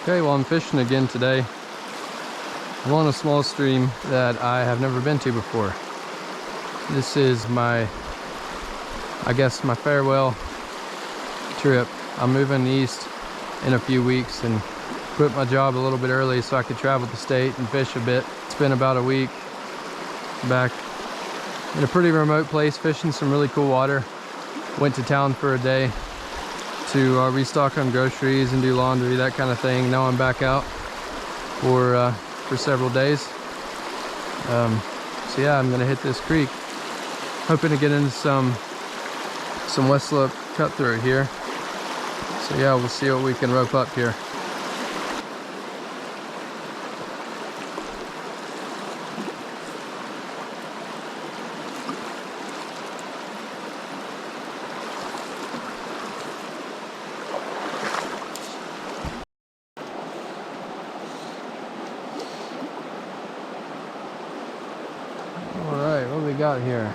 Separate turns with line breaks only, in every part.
Okay, well I'm fishing again today. I'm on a small stream that I have never been to before. This is my farewell trip. I'm moving east in a few weeks and quit my job a little bit early so I could travel the state and fish a bit. Spent about a week back in a pretty remote place fishing some really cool water. Went to town for a day to restock on groceries and do laundry, that kind of thing. Now I'm back out for several days. So yeah, I'm gonna hit this creek, hoping to get into some West Slope cutthroat here. So yeah, we'll see what we can rope up here. Alright, what do we got here?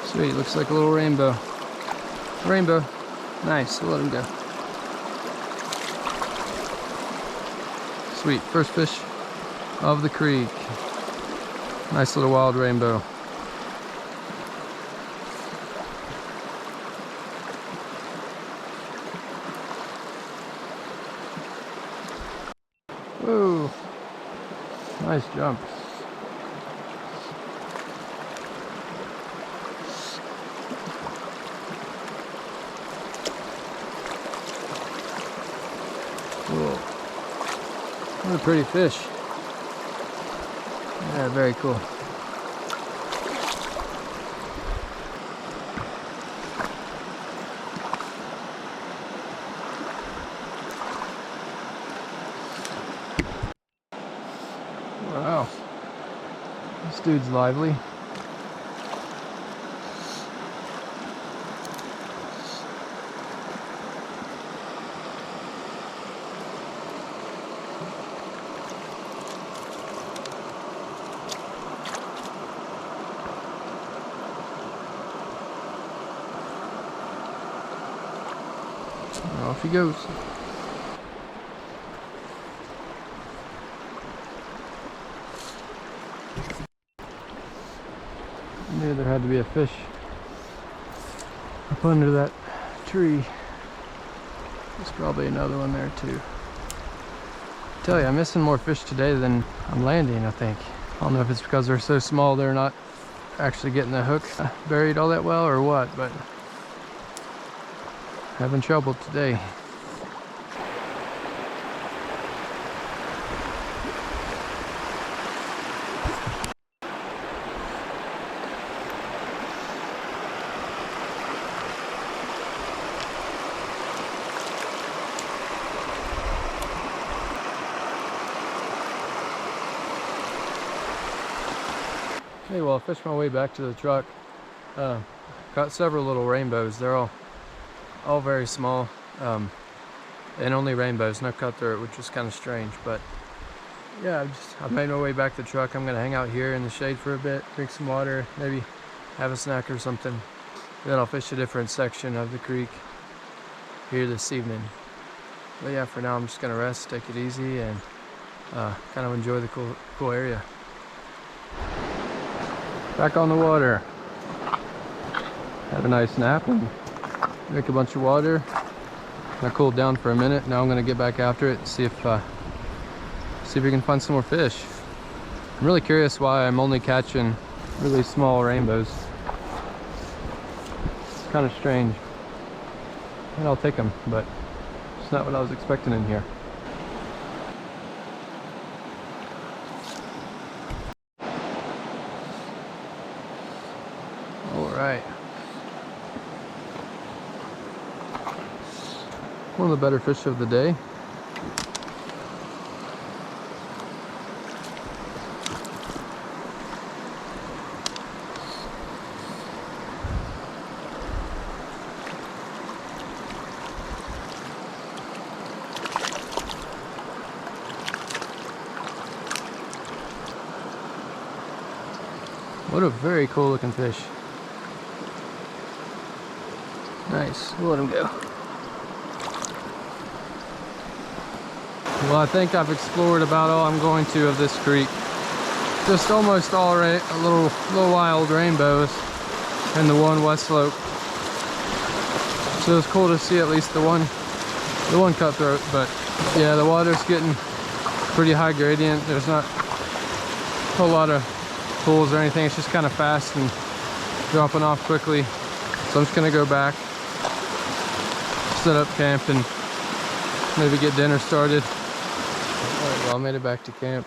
Sweet, looks like a little rainbow. Rainbow. Nice, we'll let him go. Sweet, first fish of the creek. Nice little wild rainbow. Whoa, nice jump. Cool. What a pretty fish. Yeah, very cool. Wow, this dude's lively. Off he goes. I knew there had to be a fish up under that tree. There's probably another one there too. I tell you, I'm missing more fish today than I'm landing, I think. I don't know if it's because they're so small they're not actually getting the hook buried all that well or what, but having trouble today. Okay, well, I fished my way back to the truck. Got several little rainbows. They're all very small, and only rainbows, no cutthroat, which was kind of strange. But yeah, I made my way back to the truck. I'm gonna hang out here in the shade for a bit, drink some water, maybe have a snack or something. Then I'll fish a different section of the creek here this evening. But yeah, for now I'm just gonna rest, take it easy, and kind of enjoy the cool area. Back on the water. Had a nice nap and drink a bunch of water. I cooled down for a minute. Now I'm gonna get back after it and see if we can find some more fish. I'm really curious why I'm only catching really small rainbows. It's kind of strange. And I'll take them, but it's not what I was expecting in here. Alright. One of the better fish of the day. What a very cool looking fish. Nice, we'll let him go. Well, I think I've explored about all I'm going to of this creek. Just almost all little wild rainbows and the one west slope. So it's cool to see at least the one cutthroat. But yeah, the water's getting pretty high gradient. There's not a whole lot of pools or anything. It's just kind of fast and dropping off quickly. So I'm just gonna go back, set up camp, and maybe get dinner started. Alright, well, I made it back to camp.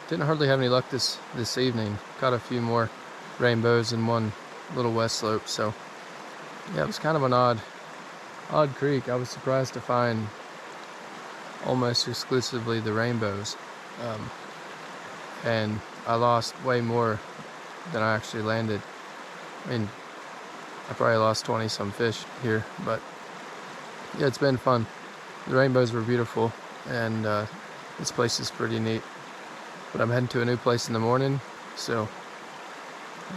Didn't hardly have any luck this evening. Caught a few more rainbows in one little west slope. So yeah, it was kind of an odd creek. I was surprised to find almost exclusively the rainbows. And I lost way more than I actually landed. I mean, I probably lost 20 some fish here, but yeah, it's been fun. The rainbows were beautiful, and this place is pretty neat. But I'm heading to a new place in the morning, so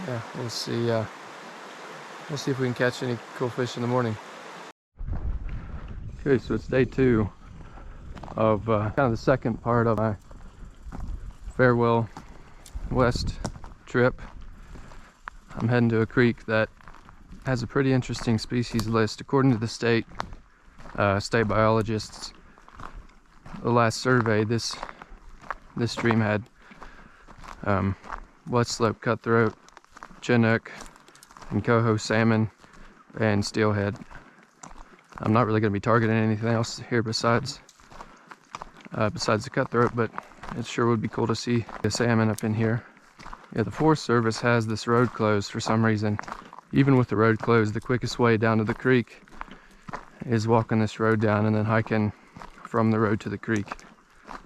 yeah, we'll see if we can catch any cool fish in the morning. Okay, so it's day 2 of kind of the second part of my farewell west trip. I'm heading to a creek that has a pretty interesting species list. According to the state biologists, the last survey, this stream had west slope cutthroat, chinook, and coho salmon, and steelhead. I'm not really going to be targeting anything else here besides the cutthroat, but it sure would be cool to see a salmon up in here. Yeah, the Forest Service has this road closed for some reason. Even with the road closed, the quickest way down to the creek is walking this road down and then hiking from the road to the creek.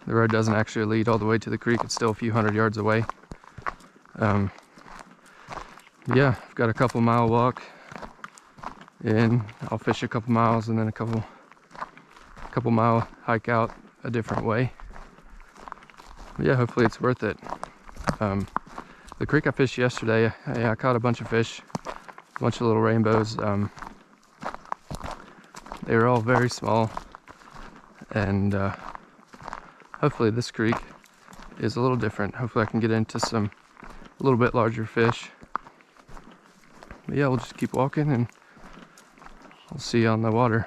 The road doesn't actually lead all the way to the creek. It's still a few hundred yards away. Yeah, I've got a couple mile walk in. I'll fish a couple miles and then a couple mile hike out a different way. But yeah, hopefully it's worth it. The creek I fished yesterday, I caught a bunch of fish, a bunch of little rainbows. They were all very small, and hopefully this creek is a little different. Hopefully I can get into a little bit larger fish. But yeah, we'll just keep walking and we'll see you on the water.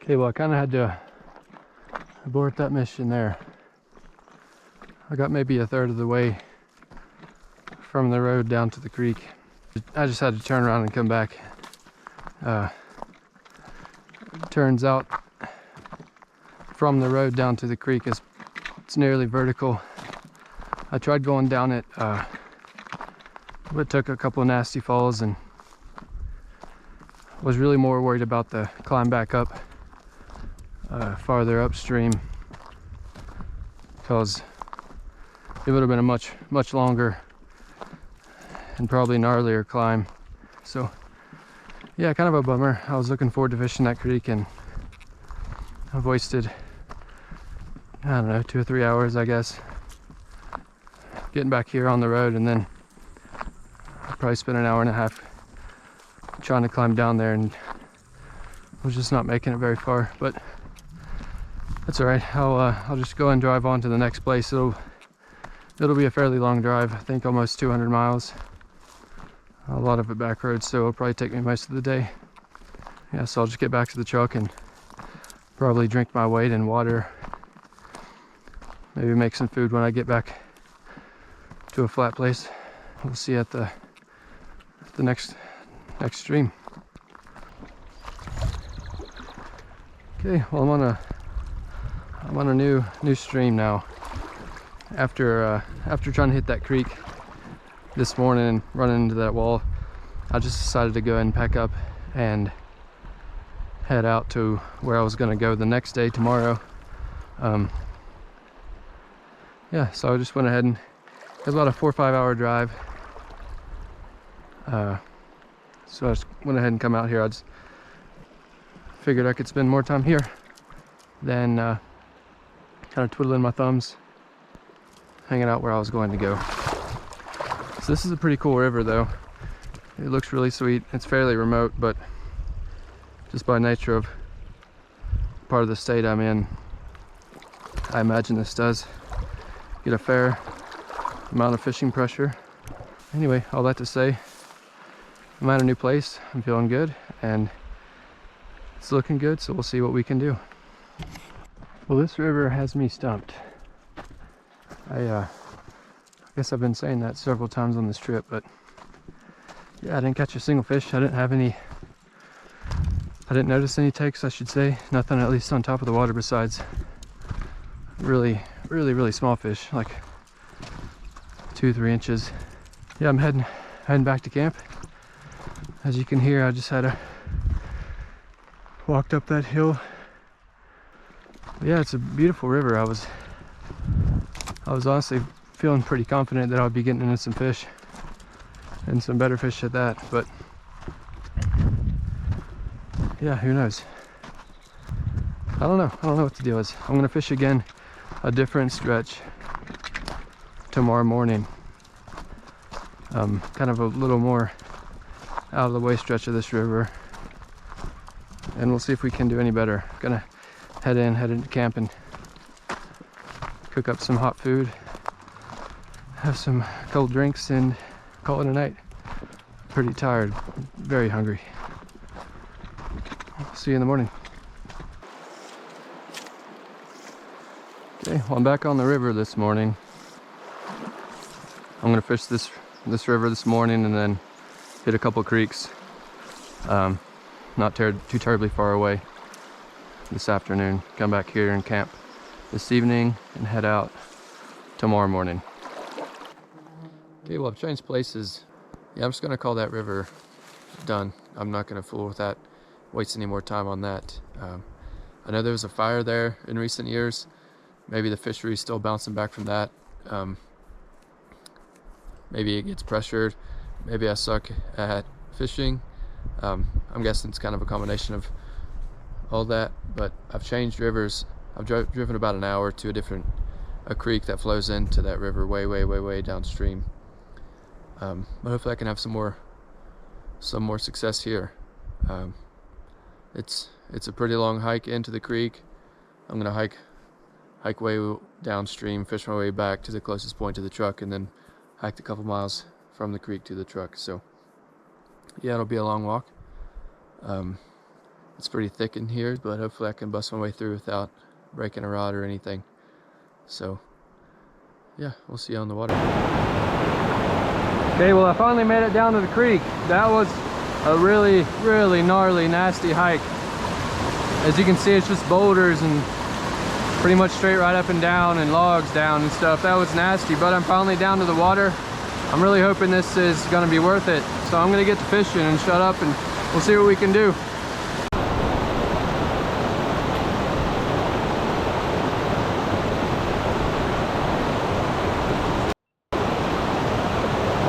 Okay, well, I kind of had to abort that mission there. I got maybe a third of the way from the road down to the creek. I just had to turn around and come back. Turns out from the road down to the creek it's nearly vertical. I tried going down it, but took a couple of nasty falls and was really more worried about the climb back up farther upstream, because it would have been a much longer and probably gnarlier climb. So yeah, kind of a bummer. I was looking forward to fishing that creek, and I've wasted, I don't know, 2 or 3 hours, I guess, getting back here on the road, and then I'll probably spend an hour and a half trying to climb down there, and I was just not making it very far. But that's all right. I'll just go and drive on to the next place. It'll be a fairly long drive. I think almost 200 miles. A lot of it back roads, so it'll probably take me most of the day. Yeah, so I'll just get back to the truck and probably drink my weight in water. Maybe make some food when I get back to a flat place. We'll see you at the next stream. Okay, well, I'm on a new stream now. After trying to hit that creek this morning and running into that wall, I just decided to go ahead and pack up and head out to where I was going to go the next day, tomorrow. Yeah, so I just went ahead and it was about a 4 or 5 hour drive. So I just went ahead and come out here. I just figured I could spend more time here than kind of twiddling my thumbs, hanging out where I was going to go. So this is a pretty cool river, though. It looks really sweet. It's fairly remote, but just by nature of part of the state I'm in, I imagine this does get a fair amount of fishing pressure. Anyway, all that to say, I'm at a new place. I'm feeling good and it's looking good, so we'll see what we can do. Well, this river has me stumped. I guess I've been saying that several times on this trip, but yeah, I didn't catch a single fish. I didn't notice any takes, I should say. Nothing, at least on top of the water, besides really small fish, like 2-3 inches. Yeah, I'm heading back to camp. As you can hear, I just walked up that hill. Yeah, it's a beautiful river. I was honestly feeling pretty confident that I would be getting into some fish, and some better fish at that, but yeah, who knows? I don't know what the deal is. I'm gonna fish again a different stretch tomorrow morning. Kind of a little more out of the way stretch of this river, and we'll see if we can do any better. Gonna head into camp and cook up some hot food, have some cold drinks, and call it a night. Pretty tired, very hungry. See you in the morning. Okay, well, I'm back on the river this morning. I'm gonna fish this river this morning and then hit a couple creeks, not too terribly far away, this afternoon. Come back here and camp this evening and head out tomorrow morning. Okay, well, I've changed places. Yeah, I'm just gonna call that river done. I'm not gonna fool with that, waste any more time on that. I know there was a fire there in recent years. Maybe the fishery's still bouncing back from that. Maybe it gets pressured. Maybe I suck at fishing. I'm guessing it's kind of a combination of all that, but I've changed rivers. I've driven about an hour to a creek that flows into that river way downstream. But hopefully I can have some more success here. It's a pretty long hike into the creek. I'm gonna hike way downstream, fish my way back to the closest point to the truck, and then hike a couple miles from the creek to the truck. So yeah, it'll be a long walk. It's pretty thick in here, but hopefully I can bust my way through without breaking a rod or anything. So yeah, we'll see you on the water. Okay, well, I finally made it down to the creek. That was a really gnarly, nasty hike. As you can see, it's just boulders and pretty much straight right up and down, and logs down and stuff. That was nasty, but I'm finally down to the water. I'm really hoping this is gonna be worth it. So I'm gonna get to fishing and shut up, and we'll see what we can do.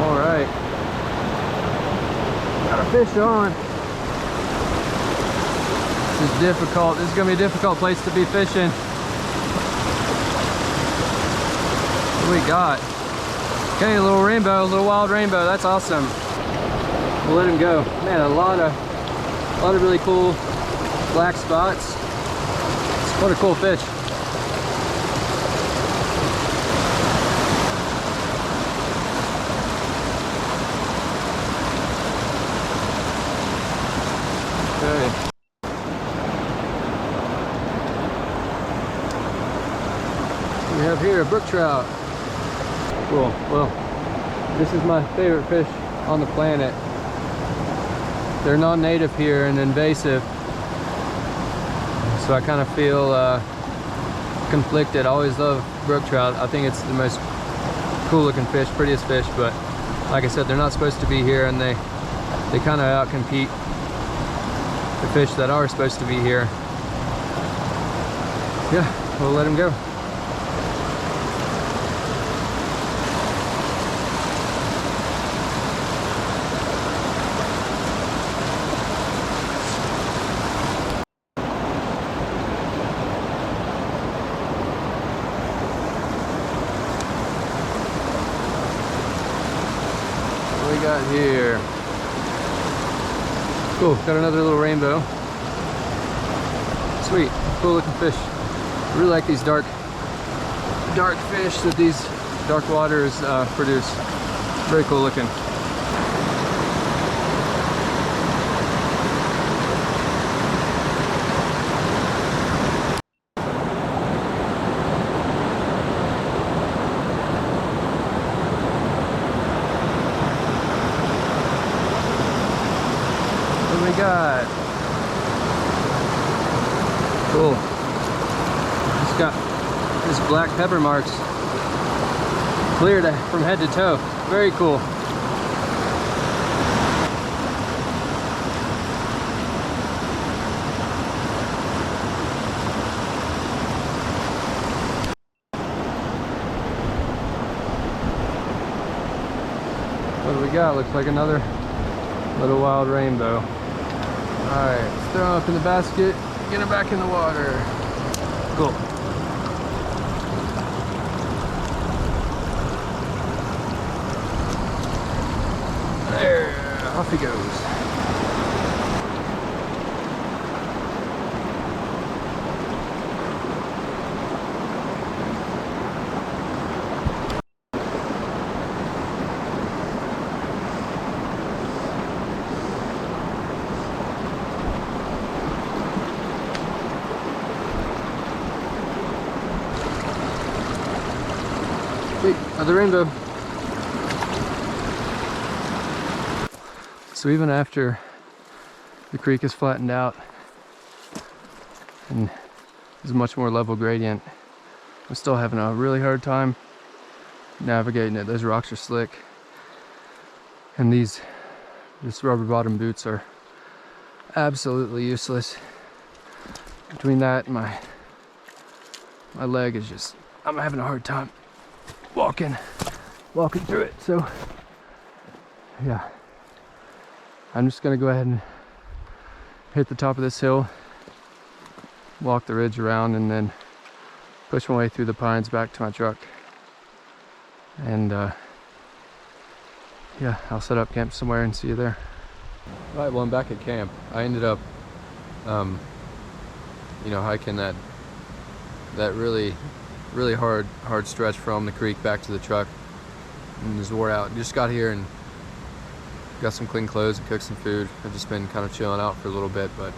All right, got a fish on. This is difficult. This is gonna be a difficult place to be fishing. What do we got? Okay, a little rainbow, a little wild rainbow. That's awesome. We'll let him go. Man, a lot of really cool black spots. What a cool fish. Okay. We have here a brook trout. Cool. Well, this is my favorite fish on the planet. They're non-native here and invasive, so I kind of feel conflicted. I always love brook trout. I think it's the most cool looking fish, prettiest fish, but like I said, they're not supposed to be here, and they kind of outcompete the fish that are supposed to be here. Yeah, we'll let them go. We got here Cool, got another little rainbow. Sweet, cool looking fish. I really like these dark fish that these dark waters produce. Very cool looking. What do we got? Cool. Just got this black pepper marks cleared from head to toe. Very cool. What do we got? Looks like another little wild rainbow. Alright, let's throw them up in the basket, get them back in the water. Cool. There, off he goes. Hey, another rainbow. So even after the creek is flattened out and there's a much more level gradient, I'm still having a really hard time navigating it. Those rocks are slick, and these rubber bottom boots are absolutely useless. Between that and my leg is just, I'm having a hard time walking through it. So yeah, I'm just gonna go ahead and hit the top of this hill, walk the ridge around, and then push my way through the pines back to my truck. And yeah, I'll set up camp somewhere and see you there. All right, well, I'm back at camp. I ended up you know, hiking that really hard stretch from the creek back to the truck, and just wore out. Just got here and got some clean clothes and cooked some food. I've just been kind of chilling out for a little bit, but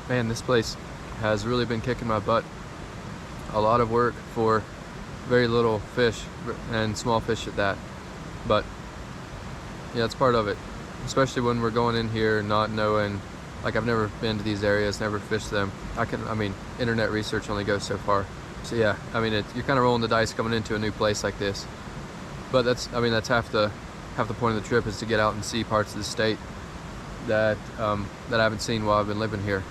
man, this place has really been kicking my butt. A lot of work for very little fish, and small fish at that. But yeah, it's part of it, especially when we're going in here not knowing, like, I've never been to these areas, never fished them. I mean, internet research only goes so far. So yeah, I mean, you're kind of rolling the dice coming into a new place like this. But that's half the point of the trip, is to get out and see parts of the state that I haven't seen while I've been living here.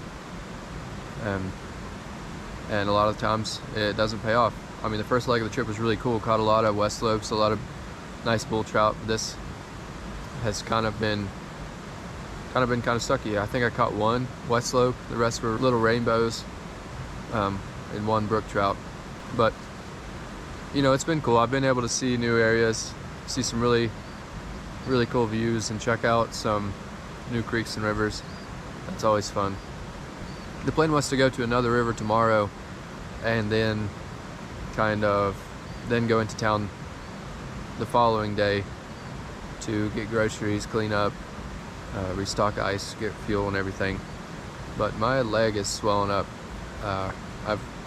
And a lot of times it doesn't pay off. I mean, the first leg of the trip was really cool. Caught a lot of west slopes, a lot of nice bull trout. This has kind of been sucky. I think I caught one west slope. The rest were little rainbows and one brook trout. But you know, it's been cool. I've been able to see new areas, see some really cool views, and check out some new creeks and rivers. That's always fun. The plan was to go to another river tomorrow, and then then go into town the following day to get groceries, clean up, restock ice, get fuel and everything. But my leg is swelling up. I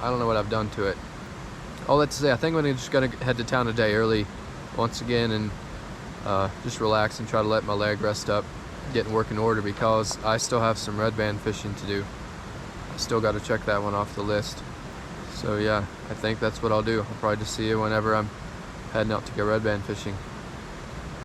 don't know what I've done to it. All that to say, I think I'm just gonna head to town today early once again, and just relax and try to let my leg rest up, get work in order, because I still have some red band fishing to do. I still got to check that one off the list. So yeah, I think that's what I'll do. I'll probably just see you whenever I'm heading out to go red band fishing.